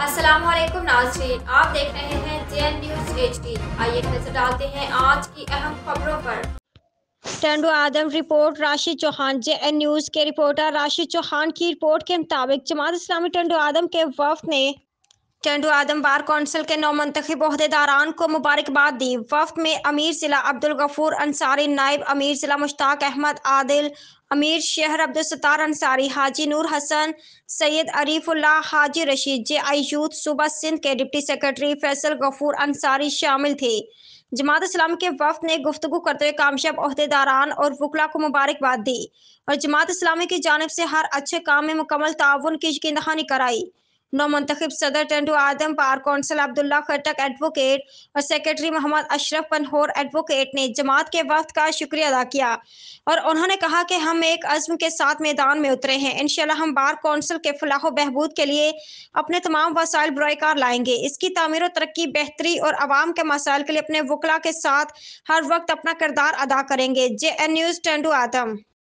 अस्सलाम वालेकुम नाज़रीन, आप देख रहे हैं JN न्यूज़ HD। आइए नजर डालते हैं आज की अहम खबरों पर। Tando Adam report. Rashid Chauhan. JN news के रिपोर्टर राशिद चौहान की रिपोर्ट के मुताबिक जमात इस्लामी टंडू आदम के वफ़द ने टंडू आदम बार कौंसिल के नौमंतखब ओहदेदारान को मुबारकबाद दी। वफ़द में अमीर ज़िला अब्दुल गफूर अंसारी, नायब अमीर ज़िला मुश्ताक अहमद आदिल, अमीर शहर अब्दुल सत्तार अंसारी, हाजी नूर हसन, सैयद अरीफुल्लाह, हाजी रशीद, JI यूथ सूबा सिंध के डिप्टी सेक्रेटरी फैसल गफूर अंसारी शामिल थे। जमात इस्लामी के वफ़द ने गुफ्तगू करते हुए कामयाब ओहदेदारान और वकला को मुबारकबाद दी और जमात इस्लामी की जानिब से हर अच्छे काम में मुकम्मल ताउन की यकीन दहानी कराई। नौमंतखब सदर Tando Adam bar council Abdullah Khattak advocate और सेक्रेटरी मोहम्मद अशरफ पनहोर एडवोकेट ने जमात के वफ़द का शुक्रिया अदा किया और उन्होंने कहा कि हम एक अज़्म के साथ मैदान में उतरे हैं। इंशाअल्लाह हम बार कौंसिल के फलाह बहबूद के लिए अपने तमाम वसाइल बुराईकार लाएंगे, इसकी तामीर और तरक्की, बेहतरी और आवाम के मसाइल के लिए अपने वकला के साथ हर वक्त अपना किरदार अदा करेंगे। JN न्यूज़ टंडू आदम।